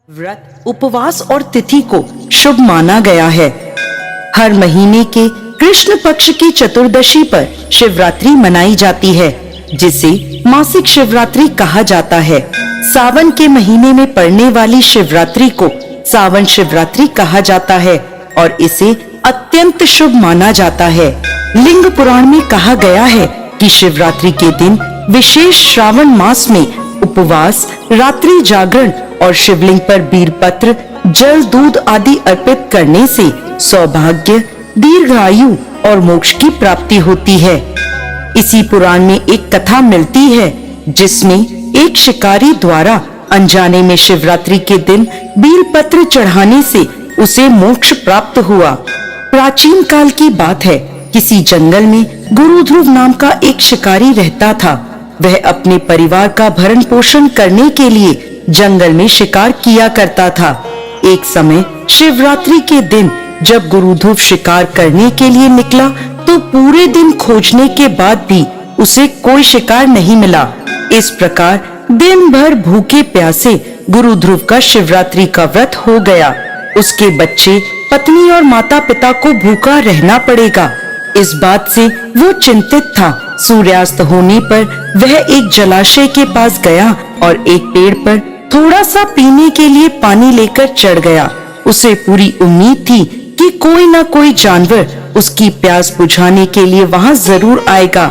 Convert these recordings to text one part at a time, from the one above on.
व्रत, उपवास और तिथि को शुभ माना गया है। हर महीने के कृष्ण पक्ष की चतुर्दशी पर शिवरात्रि मनाई जाती है, जिसे मासिक शिवरात्रि कहा जाता है। सावन के महीने में पड़ने वाली शिवरात्रि को सावन शिवरात्रि कहा जाता है और इसे अत्यंत शुभ माना जाता है। लिंग पुराण में कहा गया है कि शिवरात्रि के दिन विशेष श्रावण मास में उपवास, रात्रि जागरण और शिवलिंग पर बीलपत्र, जल, दूध आदि अर्पित करने से सौभाग्य, दीर्घायु और मोक्ष की प्राप्ति होती है। इसी पुराण में एक कथा मिलती है जिसमें एक शिकारी द्वारा अनजाने में शिवरात्रि के दिन बीलपत्र चढ़ाने से उसे मोक्ष प्राप्त हुआ। प्राचीन काल की बात है, किसी जंगल में गुरु ध्रुव नाम का एक शिकारी रहता था। वह अपने परिवार का भरण पोषण करने के लिए जंगल में शिकार किया करता था। एक समय शिवरात्रि के दिन जब गुरु ध्रुव शिकार करने के लिए निकला तो पूरे दिन खोजने के बाद भी उसे कोई शिकार नहीं मिला। इस प्रकार दिन भर भूखे प्यासे गुरु ध्रुव का शिवरात्रि का व्रत हो गया। उसके बच्चे, पत्नी और माता पिता को भूखा रहना पड़ेगा। इस बात से वो चिंतित था। सूर्यास्त होने पर वह एक जलाशय के पास गया और एक पेड़ पर थोड़ा सा पीने के लिए पानी लेकर चढ़ गया। उसे पूरी उम्मीद थी कि कोई न कोई जानवर उसकी प्यास बुझाने के लिए वहां जरूर आएगा।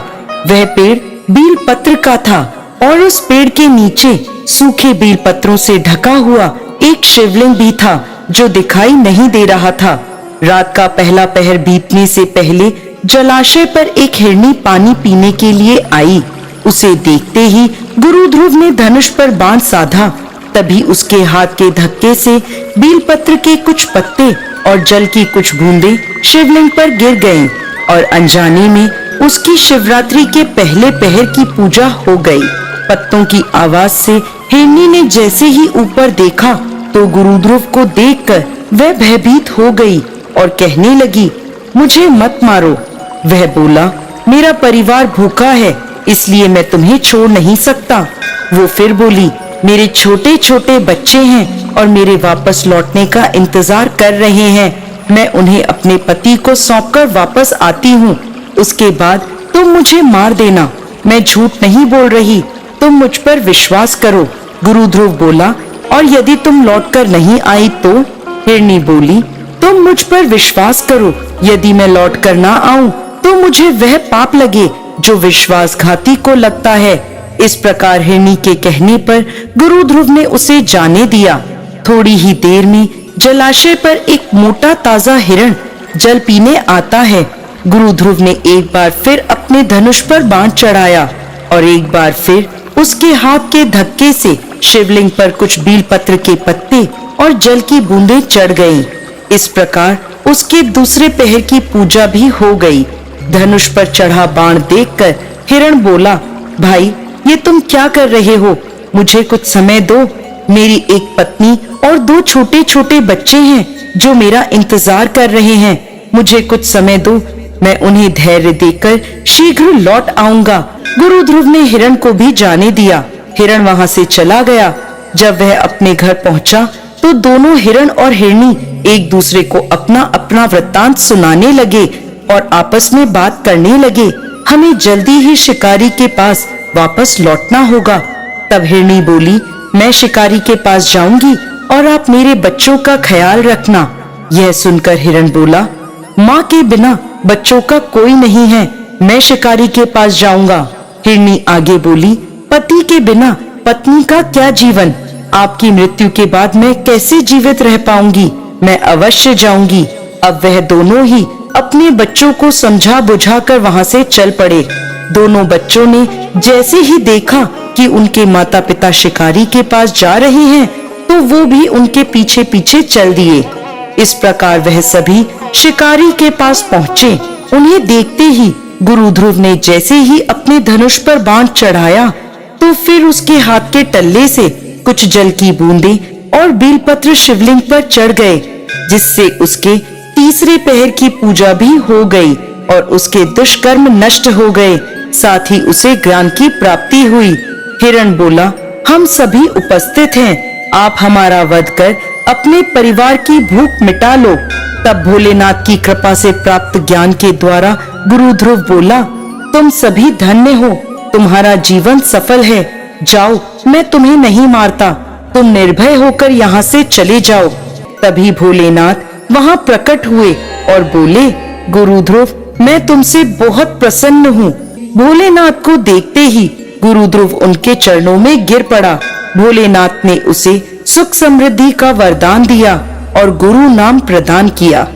वह पेड़ बीलपत्र का था और उस पेड़ के नीचे सूखे बीलपत्रों से ढका हुआ एक शिवलिंग भी था जो दिखाई नहीं दे रहा था। रात का पहला पहर बीतने से पहले जलाशय पर एक हिरनी पानी पीने के लिए आई। उसे देखते ही गुरु ध्रुव ने धनुष पर बाण साधा। तभी उसके हाथ के धक्के से बीलपत्र के कुछ पत्ते और जल की कुछ बूंदें शिवलिंग पर गिर गईं और अनजाने में उसकी शिवरात्रि के पहले पहर की पूजा हो गई। पत्तों की आवाज से हिरनी ने जैसे ही ऊपर देखा तो गुरु ध्रुव को देखकर वह भयभीत हो गई और कहने लगी, मुझे मत मारो। वह बोला, मेरा परिवार भूखा है, इसलिए मैं तुम्हें छोड़ नहीं सकता। वो फिर बोली, मेरे छोटे छोटे बच्चे हैं और मेरे वापस लौटने का इंतजार कर रहे हैं। मैं उन्हें अपने पति को सौंपकर वापस आती हूँ। उसके बाद तुम मुझे मार देना। मैं झूठ नहीं बोल रही, तुम मुझ पर विश्वास करो। गुरु ध्रुव बोला, और यदि तुम लौटकर नहीं आई तो? हिरनी बोली, तुम मुझ पर विश्वास करो। यदि मैं लौट कर ना आऊं तो मुझे वह पाप लगे जो विश्वासघाती को लगता है। इस प्रकार हिरनी के कहने पर गुरु ध्रुव ने उसे जाने दिया। थोड़ी ही देर में जलाशय पर एक मोटा ताजा हिरण जल पीने आता है। गुरु ध्रुव ने एक बार फिर अपने धनुष पर बाण चढ़ाया और एक बार फिर उसके हाथ के धक्के से शिवलिंग पर कुछ बीलपत्र के पत्ते और जल की बूंदें चढ़ गईं। इस प्रकार उसके दूसरे पहर की पूजा भी हो गई। धनुष पर चढ़ा बाण देखकर हिरण बोला, भाई ये तुम क्या कर रहे हो? मुझे कुछ समय दो। मेरी एक पत्नी और 2 छोटे छोटे बच्चे हैं जो मेरा इंतजार कर रहे हैं। मुझे कुछ समय दो, मैं उन्हें धैर्य देकर शीघ्र लौट आऊंगा। गुरु ध्रुव ने हिरण को भी जाने दिया। हिरण वहां से चला गया। जब वह अपने घर पहुंचा तो दोनों हिरण और हिरनी एक दूसरे को अपना अपना वृत्तांत सुनाने लगे और आपस में बात करने लगे। हमें जल्दी ही शिकारी के पास वापस लौटना होगा। तब हिरनी बोली, मैं शिकारी के पास जाऊंगी और आप मेरे बच्चों का ख्याल रखना। यह सुनकर हिरण बोला, माँ के बिना बच्चों का कोई नहीं है, मैं शिकारी के पास जाऊंगा। हिरनी आगे बोली, पति के बिना पत्नी का क्या जीवन? आपकी मृत्यु के बाद मैं कैसे जीवित रह पाऊंगी? मैं अवश्य जाऊंगी। अब वह दोनों ही अपने बच्चों को समझा बुझा कर वहां से चल पड़े। दोनों बच्चों ने जैसे ही देखा कि उनके माता पिता शिकारी के पास जा रहे हैं तो वो भी उनके पीछे पीछे चल दिए। इस प्रकार वह सभी शिकारी के पास पहुँचे। उन्हें देखते ही गुरु ध्रुव ने जैसे ही अपने धनुष पर बाण चढ़ाया तो फिर उसके हाथ के टल्ले से कुछ जल की बूंदें और बीलपत्र शिवलिंग पर चढ़ गए, जिससे उसके तीसरे पहर की पूजा भी हो गई और उसके दुष्कर्म नष्ट हो गए। साथ ही उसे ज्ञान की प्राप्ति हुई। हिरण बोला, हम सभी उपस्थित हैं, आप हमारा वध कर अपने परिवार की भूख मिटा लो। तब भोलेनाथ की कृपा से प्राप्त ज्ञान के द्वारा गुरु ध्रुव बोला, तुम सभी धन्य हो, तुम्हारा जीवन सफल है। जाओ, मैं तुम्हें नहीं मारता, तुम निर्भय होकर यहाँ से चले जाओ। तभी भोलेनाथ वहाँ प्रकट हुए और बोले, गुरु ध्रुव, मैं तुमसे बहुत प्रसन्न हूँ। भोलेनाथ को देखते ही गुरु ध्रुव उनके चरणों में गिर पड़ा। भोलेनाथ ने उसे सुख समृद्धि का वरदान दिया और गुरु नाम प्रदान किया।